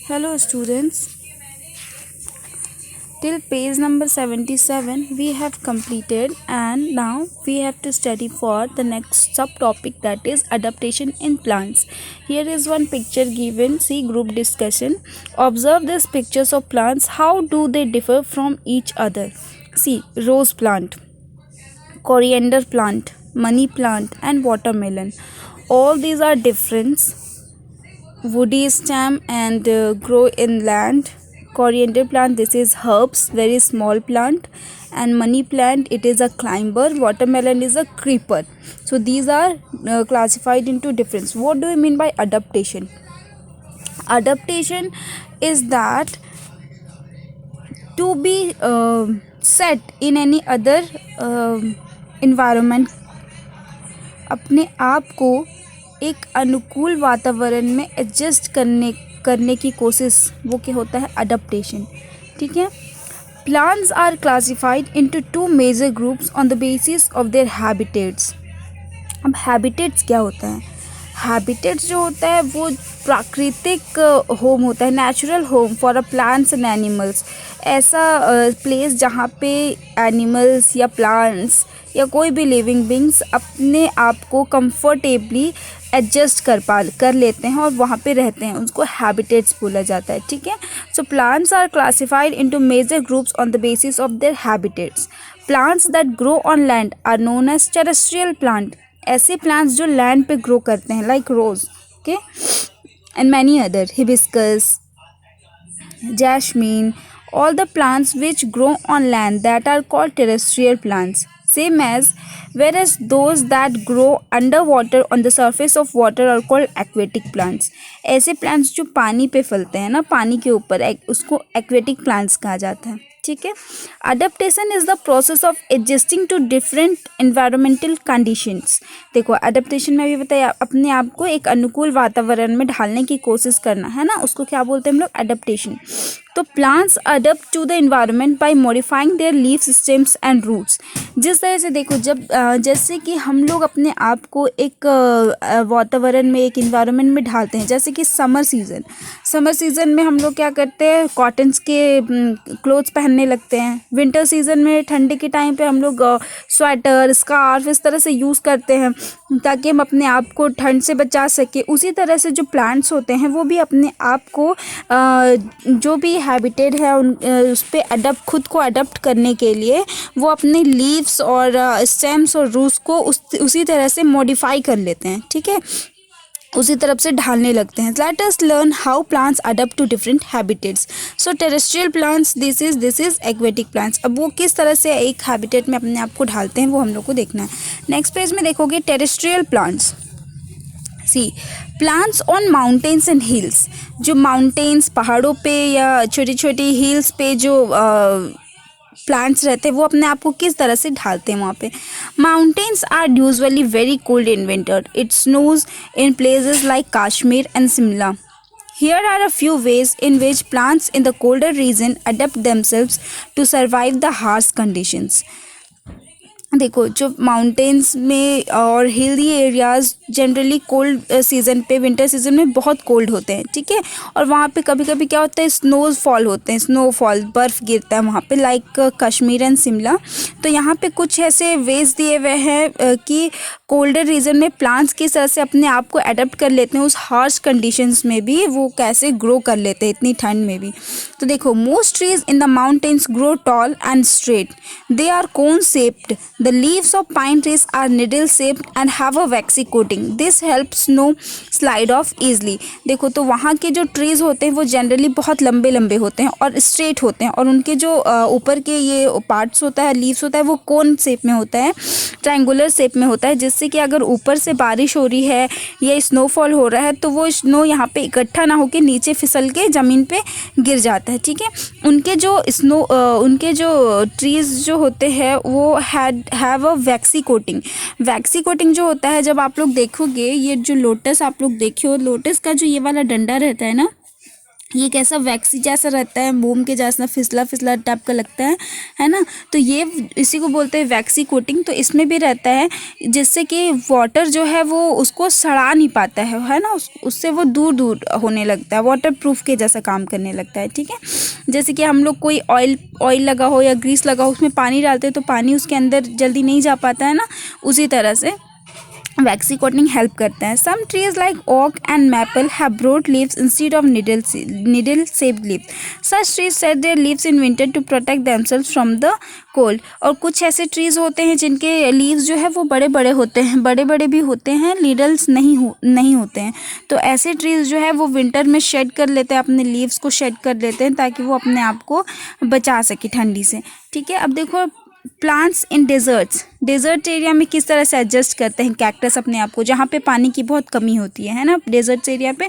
Hello students, till page number 77 we have completed and now we have to study for the next subtopic, that is adaptation in plants. Here is one picture given, see group discussion. Observe these pictures of plants, how do they differ from each other? See, rose plant, coriander plant, money plant and watermelon. All these are different, woody stem and grow in land. Coriander plant, this is herbs, very small plant. And money plant, it is a climber. Watermelon is a creeper. So these are classified into difference. What do you mean by adaptation? Adaptation is that to be set in any other environment, अपने आप को एक अनुकूल वातावरण में adjust करने की कोशिश, वो क्या होता है? अडप्टेशन. ठीक है. Plants are classified into two major groups on the basis of their habitats. अब हैबिटेट्स क्या होता है? हैबिटेट्स जो होता है वो प्राकृतिक होम होता है, natural home for a plants and animals. ऐसा प्लेस जहाँ पे एनिमल्स या प्लांट्स या कोई भी लिविंग बींग्स अपने आप को कंफर्टेबली एडजस्ट कर लेते हैं और वहाँ पे रहते हैं, उसको हैबिटेट्स बोला जाता है. ठीक है. So plants are classified into major groups on the basis of their habitats. Plants that grow on land are known as terrestrial plant. ऐसे प्लांट्स जो लैंड पे ग्रो करते हैं, like rose, okay, and many other, hibiscus, jasmine, all the plants which grow on land that are called terrestrial plants, same as whereas those that grow underwater on the surface of water are called aquatic plants. ऐसे plants जो पानी पे फलते हैं ना, पानी के ऊपर, उसको aquatic plants कहा जाता है. ठीक है. Adaptation is the process of adjusting to different environmental conditions. देखो, अडेप्टेशन में भी बताया, अपने आप को एक अनुकूल वातावरण में ढालने की कोशिश करना है ना, उसको क्या बोलते हैं हम लोग? अडेप्टेशन. तो plants adapt to the environment by modifying their leaf systems and roots. जिस तरह से देखो, जब जैसे कि हम लोग अपने आप को एक वातावरण में, एक इन्वायरमेंट में ढालते हैं, जैसे कि समर सीज़न में हम लोग क्या करते हैं? कॉटन्स के क्लोथ्स पहनने लगते हैं. विंटर सीज़न में, ठंडी के टाइम पे हम लोग स्वेटर, स्कार्फ इस तरह से यूज़ करते हैं ताकि हम अपने आप को ठंड से बचा सके. उसी तरह से जो प्लांट्स होते हैं वो भी अपने आप को जो भी हैबिटेट है उस पर खुद को अडप्ट करने के लिए वो अपने लीव्स और स्टेम्स और रूट्स को उसी तरह से मॉडिफाई कर लेते हैं. ठीक है, उसी तरफ से ढालने लगते हैं. Let us learn how plants adapt to different habitats. So terrestrial plants, this is aquatic plants. अब वो किस तरह से एक हैबिटेट में अपने आप को ढालते हैं वो हम लोग को देखना है. नेक्स्ट पेज में देखोगे terrestrial plants. See, plants on mountains and hills. जो माउंटेन्स, पहाड़ों पे या छोटी छोटी हिल्स पे जो प्लांट्स रहते हैं वो अपने आप को किस तरह से ढालते हैं वहाँ पे. Mountains are usually very cold in winter. It snows in places like Kashmir and Shimla. Here are a few ways in which plants in the colder region adapt themselves to survive the harsh conditions. देखो, जो mountains में और hilly areas generally cold season पे, winter season में बहुत cold होते हैं. ठीक है. और वहाँ पे कभी कभी क्या होता है? स्नोफॉल होते हैं, स्नोफॉल, बर्फ़ गिरता है वहाँ पे, लाइक कश्मीर एंड शिमला. तो यहाँ पे कुछ ऐसे वेज दिए हुए हैं कि कोल्डर रीजन में प्लांट्स किस तरह से अपने आप को अडेप्ट कर लेते हैं, उस हार्श कंडीशंस में भी वो कैसे ग्रो कर लेते हैं इतनी ठंड में भी. तो देखो, most trees in the mountains grow tall and straight. They are cone shaped. The leaves of pine trees are needle shaped and have a waxy coating. This helps snow slide off easily. देखो, तो वहाँ के जो trees होते हैं वो generally बहुत लंबे लंबे होते हैं और स्ट्रेट होते हैं, और उनके जो ऊपर के ये पार्ट्स होता है, लीव्स होता है, वो कोन शेप में होता है, ट्रायंगुलर शेप में होता है, जिससे कि अगर ऊपर से बारिश हो रही है या स्नोफॉल हो रहा है तो वो स्नो यहाँ पे इकट्ठा ना होकर नीचे फिसल के ज़मीन पे गिर जाता है. ठीक है. उनके जो ट्रीज जो होते हैं वो have a vaccine coating. Vaccine coating जो होता है, जब आप लोग देखोगे, ये जो लोटस आप लोग देखियो, लोटस का जो ये वाला डंडा रहता है ना, ये कैसा वैक्सी जैसा रहता है, मोम के जैसा फिसला फिसला टाइप का लगता है ना। तो ये इसी को बोलते हैं वैक्सी कोटिंग। तो इसमें भी रहता है जिससे कि वाटर जो है वो उसको सड़ा नहीं पाता है ना, उससे वो दूर दूर होने लगता है, वाटर प्रूफ के जैसा काम करने लगता है। ठीक है, जैसे कि हम लोग कोई ऑयल लगा हो या ग्रीस लगा हो, उसमें पानी डालते हैं तो पानी उसके अंदर जल्दी नहीं जा पाता है ना, उसी तरह से वैक्सी कोटिंग हेल्प करता है। Some trees like oak and maple have broad leaves instead of needle shaped leaf. Such trees set their leaves in winter to protect themselves from the cold. और कुछ ऐसे ट्रीज होते हैं जिनके लीव्स जो है वो बड़े बड़े होते हैं, बड़े बड़े भी होते हैं, नीडल्स नहीं होते हैं। तो ऐसे ट्रीज जो है वो विंटर में शेड कर लेते हैं, अपने लीव्स को शेड कर लेते हैं ताकि वो अपने आप को बचा सके ठंडी से। ठीक है, अब देखो प्लांट्स इन डेजर्ट एरिया में किस तरह से एडजस्ट करते हैं कैक्टस अपने आप को, जहाँ पे पानी की बहुत कमी होती है ना डेजर्ट एरिया पे।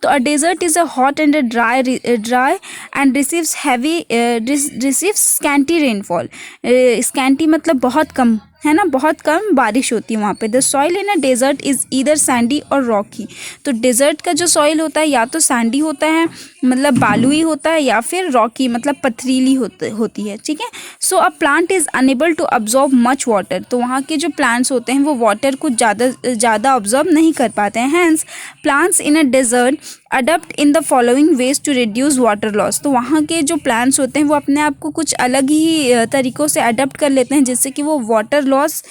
तो a desert is a hot and dry and receives scanty rainfall. Scanty मतलब बहुत कम, है ना, बहुत कम बारिश होती है वहाँ पे। The soil in a desert is either sandy और रॉकी। तो डेजर्ट का जो सॉइल होता है या तो सैंडी होता है मतलब बालुई होता है, या फिर रॉकी मतलब पथरीली होती है। ठीक है, so a plant is unable to absorb much water. तो वहाँ के जो प्लांट्स होते हैं वो वाटर को ज़्यादा ऑब्जॉर्ब नहीं कर पाते हैं। Hence plants in a desert adapt in the following ways to reduce water loss. तो वहाँ के जो प्लांट्स होते हैं वो अपने आप को कुछ अलग ही तरीक़ों से अडप्ट कर लेते हैं जिससे कि वो वाटर लॉस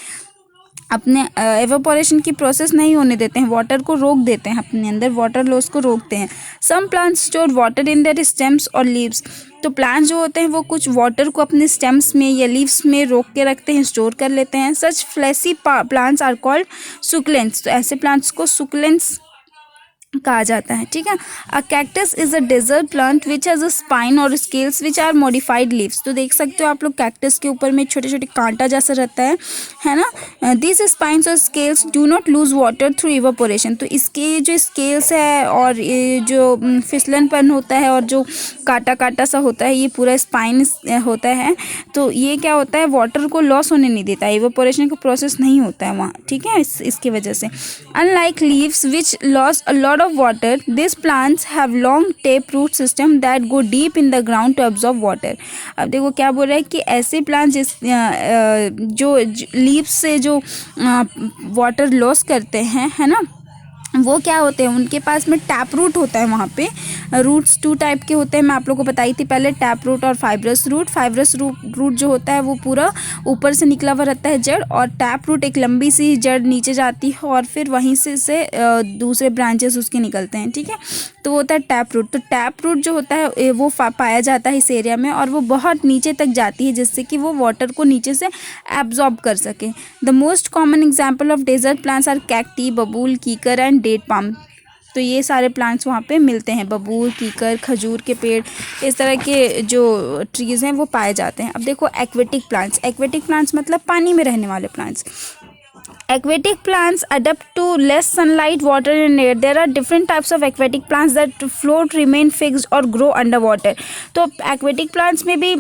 अपने एवेपोरेशन की प्रोसेस नहीं होने देते हैं, वाटर को रोक देते हैं, अपने अंदर वाटर लॉस को रोकते हैं। Some plants store water in their stems और लीव्स। तो प्लांट्स जो होते हैं वो कुछ वाटर को अपने स्टेम्स में या लीव्स में रोक के रखते हैं, स्टोर कर लेते हैं। सच फ्लैसी प्लांट्स आर कॉल्ड सुकुलेंट्स। तो ऐसे प्लांट्स को सुकुलेंट्स कहा जाता है। ठीक है, a cactus is a desert plant which has a spine और scales which are modified leaves. तो देख सकते हो आप लोग कैक्टस के ऊपर में छोटे छोटे कांटा जैसा रहता है ना। दिस स्पाइन्स और scales do not lose water through evaporation. तो इसके जो स्केल्स है और ये जो फिसलनपन होता है और जो कांटा कांटा सा होता है, ये पूरा स्पाइन होता है, तो ये क्या होता है, वाटर को लॉस होने नहीं देता, इवापोरेशन का प्रोसेस नहीं होता है वहाँ। ठीक है, इसकी वजह से unlike leaves which loss a lot of water, these plants have long tape root system that go deep in the ground to absorb water। अब देखो क्या बोल रहा है कि ऐसे प्लांट जो लीव्स से जो वाटर लॉस करते हैं, है ना, वो क्या होते हैं, उनके पास में टैप रूट होता है। वहाँ पे रूट्स 2 टाइप के होते हैं, मैं आप लोगों को बताई थी पहले, टैप रूट और फाइब्रस रूट। फाइब्रस रूट जो होता है वो पूरा ऊपर से निकला हुआ रहता है जड़, और टैप रूट एक लंबी सी जड़ नीचे जाती है और फिर वहीं से दूसरे ब्रांचेस उसके निकलते हैं। ठीक है, तो वो होता है टैप रूट। तो टैप रूट जो होता है वो पाया जाता है इस एरिया में, और वो बहुत नीचे तक जाती है जिससे कि वो वाटर को नीचे से एब्जॉर्ब कर सके। The most common example of desert plants are cacti, बबूल, कीकर एंड डेट पाम। तो ये सारे प्लांट्स वहाँ पे मिलते हैं, बबूल, कीकर, खजूर के पेड़, इस तरह के जो ट्रीज़ हैं वो पाए जाते हैं। अब देखो एक्वेटिक प्लांट्स मतलब पानी में रहने वाले plants. Aquatic plants adapt to less sunlight, water and air. There are different types of aquatic plants that float, remain fixed or grow underwater. तो aquatic plants में भी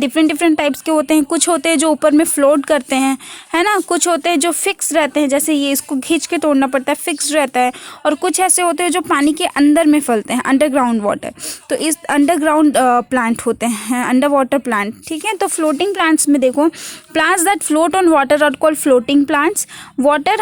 different types के होते हैं। कुछ होते हैं जो ऊपर में float करते हैं, है ना, कुछ होते हैं जो fixed रहते हैं, जैसे ये इसको खींच के तोड़ना पड़ता है, fixed रहता है। और कुछ ऐसे होते हैं जो पानी के अंदर में फलते हैं, अंडरग्राउंड वाटर। तो इस अंडरग्राउंड प्लांट होते हैं, अंडर वाटर प्लांट। ठीक है, तो फ्लोटिंग प्लांट्स में देखो, plants that float on water are called floating plants. Water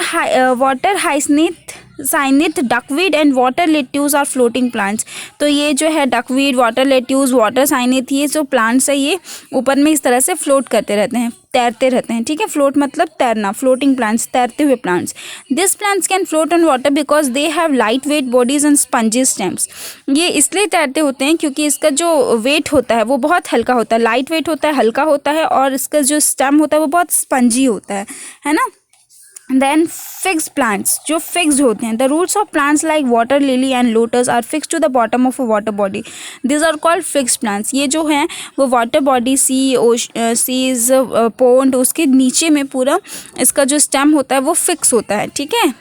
hyacinth, duckweed and water lettuce are floating plants. तो ये जो है duckweed, water lettuce, water hyacinth, ये जो प्लांट्स है ये ऊपर में इस तरह से फ्लोट करते रहते हैं, तैरते रहते हैं। ठीक है, फ्लोट मतलब तैरना, फ्लोटिंग प्लांट्स, तैरते हुए plants. This plants can float on water because they have light weight bodies and spongy stems. ये इसलिए तैरते होते हैं क्योंकि इसका जो वेट होता है वो बहुत हल्का होता है, लाइट वेट होता है, हल्का होता है, और इसका जो स्टेम होता है वो बहुत स्पंजी होता है ना। देन फिक्स्ड प्लांट्स, जो फिक्स्ड होते हैं। The roots of plants like water lily and lotus are fixed to the bottom of a water body, this are called fixed plants. ये जो हैं वो वाटर बॉडी, सीज, पोंड, उसके नीचे में पूरा इसका जो स्टेम होता है वो फिक्स होता है। ठीक है,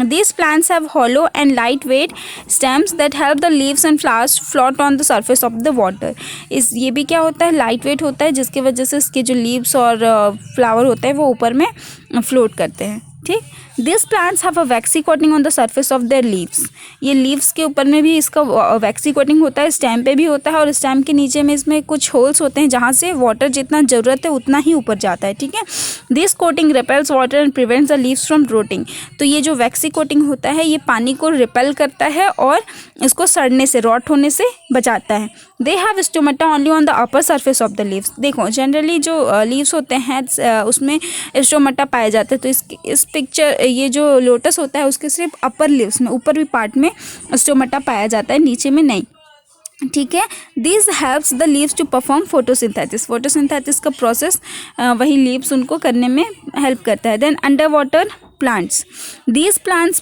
these plants have hollow and lightweight stems that help the leaves and flowers float on the surface of the water। ये भी क्या होता है, लाइट वेट होता है, जिसकी वजह से इसके जो लीव्स और फ्लावर होते हैं वो ऊपर में फ्लोट करते हैं। ठीक, this plants have a vaccine coating on the surface of their leaves. ये लीव्स के ऊपर में भी इसका वैक्सी कोटिंग होता है, स्टेम पे भी होता है, और स्टेम के नीचे में इसमें कुछ होल्स होते हैं जहाँ से वाटर जितना ज़रूरत है उतना ही ऊपर जाता है, ठीक है। This coating repels water and prevents the leaves from rotting. तो ये जो वैक्सी कोटिंग होता है ये पानी को रिपेल करता है और इसको सड़ने से, रॉट होने से बचाता है। They have stomata only on the upper surface of the leaves. देखो जनरली जो लीव्स होते हैं उसमें स्टोमेटा पाए जाते हैं, तो इस पिक्चर ये जो लोटस होता है उसके सिर्फ अपर लीव्स में, ऊपर भी पार्ट में स्टोमेटा पाया जाता है, नीचे में नहीं, ठीक है। This helps the leaves to perform photosynthesis. Photosynthesis का प्रोसेस वही लीव्स उनको करने में हेल्प करता है। Then under water plants. These plants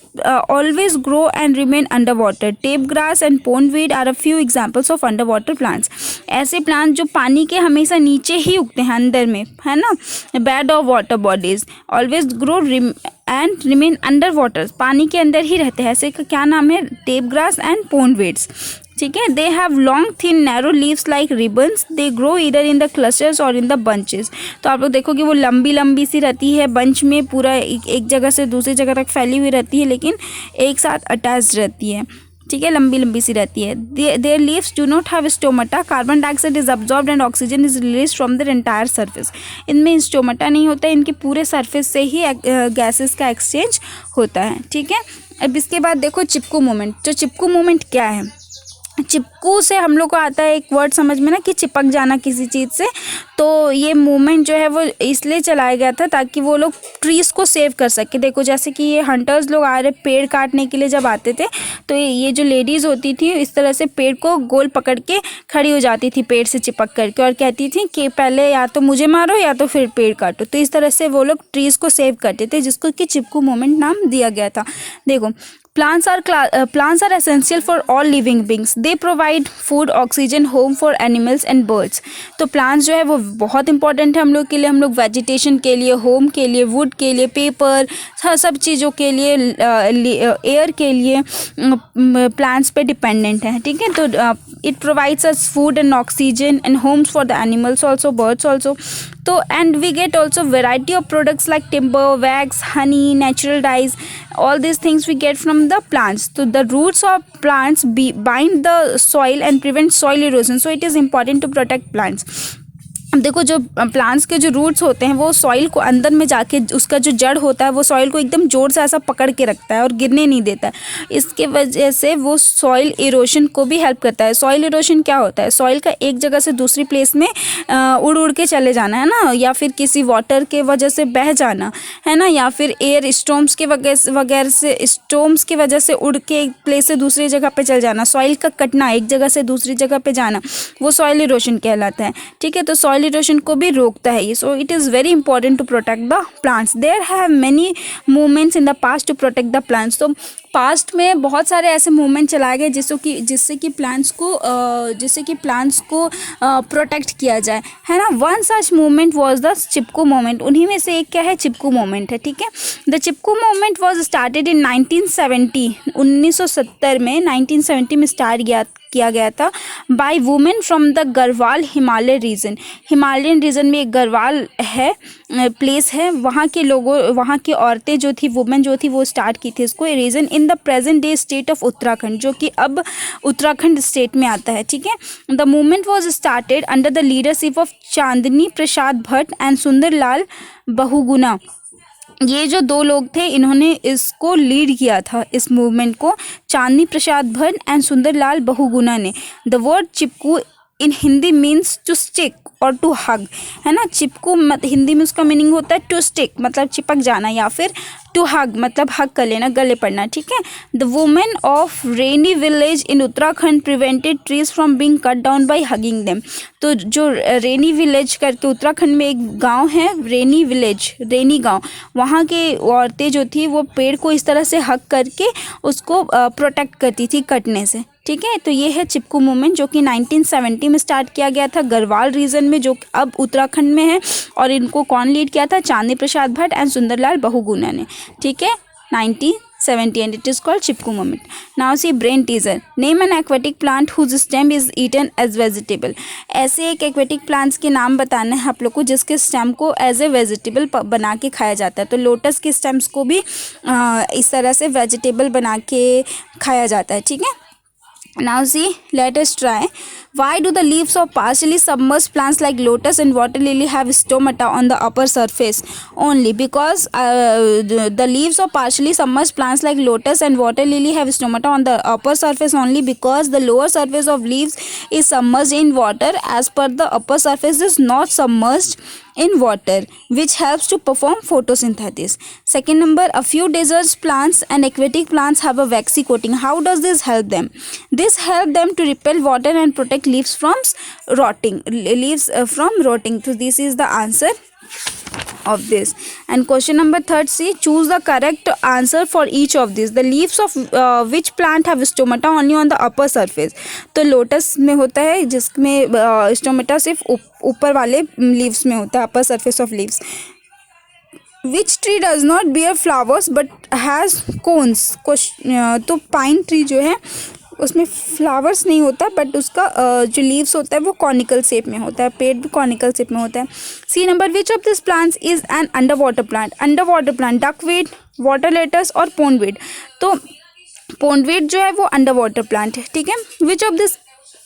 always grow and remain underwater. Tape grass and pondweed are a few examples of underwater plants. ऐसे plant जो पानी के हमेशा नीचे ही उगते हैं, अंदर में, है ना, bed of water bodies always grow and remain underwater. पानी के अंदर ही रहते हैं, ऐसे का क्या नाम है, टेप ग्रास एंड पोन्डवीड्स, ठीक है। They have long thin narrow leaves like ribbons. They grow either in the clusters और इन द बंचेस। तो आप लोग देखोगे वो लंबी लंबी सी रहती है, बंच में पूरा एक जगह से दूसरी जगह तक फैली हुई रहती है, लेकिन एक साथ अटैच रहती है, ठीक है, लंबी लंबी सी रहती है। There leaves do not have stomata. Carbon dioxide is absorbed and oxygen is release from their entire surface. इनमें स्टोमेटा नहीं होता है, इनके पूरे सरफेस से ही गैसेस का एक्सचेंज होता है, ठीक है। अब इसके बाद देखो चिपकू मूवमेंट। तो चिपकू मूवमेंट क्या है? चिपकू से हम लोग को आता है एक वर्ड समझ में ना, कि चिपक जाना किसी चीज़ से। तो ये मूवमेंट जो है वो इसलिए चलाया गया था ताकि वो लोग ट्रीज़ को सेव कर सके। देखो जैसे कि ये हंटर्स लोग आ रहे पेड़ काटने के लिए जब आते थे, तो ये जो लेडीज़ होती थी इस तरह से पेड़ को गोल पकड़ के खड़ी हो जाती थी पेड़ से चिपक करके, और कहती थी कि पहले या तो मुझे मारो या तो फिर पेड़ काटो। तो इस तरह से वो लोग ट्रीज़ को सेव करते थे, जिसको कि चिपकू मूवमेंट नाम दिया गया था। देखो plants are essential for all living beings. They provide food, oxygen, home for animals and birds. तो plants जो है वो बहुत इंपॉर्टेंट है हम लोग के लिए। हम लोग वेजिटेशन के लिए, होम के लिए, वुड के लिए, पेपर, सब चीज़ों के लिए, एयर के लिए प्लांट्स पे डिपेंडेंट है, ठीक है। तो it provides us food and oxygen and homes for the animals also, birds also. तो and we get also variety of products like timber, wax, honey, natural dyes, all these things we get from the plants. So the roots of plants bind the soil and prevent soil erosion. So it is important to protect plants. अब देखो जो plants के जो roots होते हैं वो soil को अंदर में जाके, उसका जो जड़ होता है वो सॉइल को एकदम जोर से ऐसा पकड़ के रखता है और गिरने नहीं देता है। इसके वजह से वो सॉइल इरोशन को भी हेल्प करता है। सॉइल इरोशन क्या होता है? सॉइल का एक जगह से दूसरी प्लेस में उड़ उड़ के चले जाना, है ना, या फिर किसी वाटर के वजह से बह जाना, है ना, या फिर एयर स्टॉर्म्स के वगैरह से, स्टॉर्म्स की वजह से उड़ के एक प्लेस से दूसरी जगह पे चल जाना, सॉइल का कटना, एक जगह से दूसरी जगह पे जाना, वो सॉइल इरोशन कहलाता है, ठीक है। तो सॉइल इरोशन को भी रोकता है ये। So it is very important to protect the plants. There have many movements in the past to protect the plants. तो पास्ट में बहुत सारे ऐसे मूवमेंट चलाए गए जिससे कि प्लांट्स को प्रोटेक्ट किया जाए, है ना। One such movement was the Chipko movement. उन्हीं में से एक क्या है? चिपकू मूवमेंट है, ठीक है। The Chipko movement was started in 1970। 1970 में 1970 में स्टार्ट किया गया था by women from the Garhwal Himalaya region. Himalayan region में एक गढ़वाल है, प्लेस है, वहाँ के लोगों, वहाँ की औरतें जो थी, वुमेन जो थी, वो स्टार्ट की थी इसको। Region in the present day state of Uttarakhand, जो कि अब उत्तराखंड स्टेट में आता है, ठीक है। The movement was started under the leadership of Chandni Prasad Bhatt and Sundarlal Bahuguna. ये जो दो लोग थे इन्होंने इसको लीड किया था, इस मूवमेंट को, चांदनी प्रसाद भट्ट एंड सुंदरलाल बहुगुणा ने। The word Chipko in Hindi means to stick और टू हग, है ना। चिपकू हिंदी में उसका मीनिंग होता है टू स्टिक, मतलब चिपक जाना, या फिर टू हग मतलब हग कर लेना, गले पड़ना, ठीक है। The women of rainy village in Uttarakhand prevented trees from being cut down by hugging them. तो जो रेनी विलेज करके उत्तराखंड में एक गांव है, रेनी विलेज, रेनी गांव, वहाँ के औरतें जो थी वो पेड़ को इस तरह से हग करके उसको प्रोटेक्ट करती थी कटने से, ठीक है। तो ये है चिपकू मूवमेंट, जो कि 1970 में स्टार्ट किया गया था गढ़वाल रीजन में, जो अब उत्तराखंड में है। और इनको कौन लीड किया था? चांदनी प्रसाद भट्ट एंड सुंदरलाल बहुगुणा ने, ठीक है, 1970 70 and it is called Chipko moment. Now see brain teaser. Name an aquatic plant whose stem is eaten as vegetable. ऐसे एक aquatic plants के नाम बताना है आप लोग को जिसके स्टेम को एज ए वेजिटेबल बना के खाया जाता है. तो लोटस के स्टेम्स को भी इस तरह से वेजिटेबल बना के खाया जाता है. ठीक है. Now see, let us try. Why do the leaves of partially submerged plants like lotus and water lily have stomata on the upper surface only? Because the leaves of partially submerged plants like lotus and water lily have stomata on the upper surface only because the lower surface of leaves is submerged in water as per the upper surface is not submerged in water, which helps to perform photosynthesis. Second number, a few desert plants and aquatic plants have a waxy coating. How does this help them? This help them to repel water and protect leaves from rotting. So this is the answer of this. And question number 3, see, choose the correct answer for each of these. The leaves of which plant have stomata only on the upper surface? तो lotus में होता है जिसमें stomata सिर्फ ऊपर वाले leaves में होता है, upper surface of leaves. Which tree does not bear flowers but has cones? तो पाइन ट्री जो है उसमें फ्लावर्स नहीं होता बट उसका जो लीव्स होता है वो कॉनिकल शेप में होता है, पेड़ भी कॉनिकल शेप में होता है. See number, which of this plants is an under water plant? Under water plant duckweed, water lettuce और पोंडवीड. तो पोंडवीड जो है वो अंडर वाटर प्लांट है. ठीक है. विच of this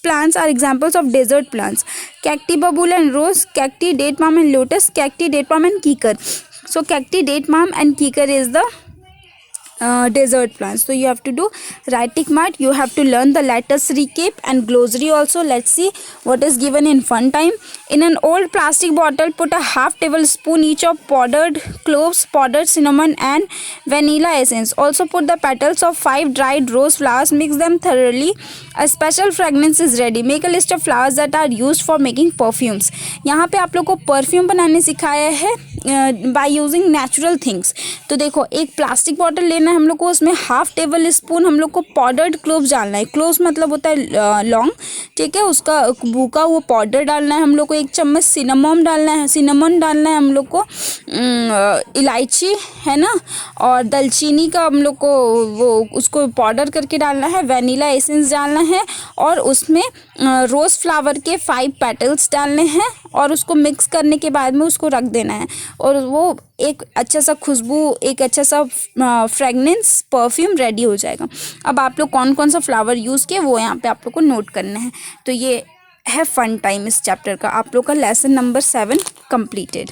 plants are examples of desert plants? Cacti, babula and rose, cacti, date palm and lotus, cacti, date palm and kikar. So cacti, date palm and kikar is the desert plants. So you have to do right tick mark. You have to learn the letters recap and glossary also. Let's see what is given in fun time. In an old plastic bottle, put a half tablespoon each of powdered cloves, powdered cinnamon and vanilla essence. Also put the petals of 5 dried rose flowers. Mix them thoroughly. A special fragrance is ready. Make a list of flowers that are used for making perfumes. यहाँ पे आप लोग को perfume बनाने सिखाया है by using natural things. तो देखो, एक प्लास्टिक बॉटल लेना है हम लोग को, उसमें हाफ टेबल स्पून हम लोग को पाउडर्ड क्लोव्स डालना है. क्लोव्स मतलब होता है लौंग. ठीक है. उसका भूका वो पाउडर डालना है हम लोग को. 1 चम्मच सिनेमन डालना है हम लोग को. इलायची है ना, और दालचीनी का हम लोग को वो उसको पाउडर करके डालना है. वनीला एसेंस डालना है और उसमें रोज़ फ्लावर के 5 पेटल्स डालने हैं और उसको मिक्स करने के बाद में उसको रख देना है और वो एक अच्छा सा खुशबू, एक अच्छा सा फ्रेगनेंस परफ्यूम रेडी हो जाएगा. अब आप लोग कौन कौन सा फ्लावर यूज़ किए वो यहाँ पे आप लोग को नोट करना है. तो ये है फन टाइम इस चैप्टर का. आप लोग का लेसन नंबर 7 कंप्लीटेड.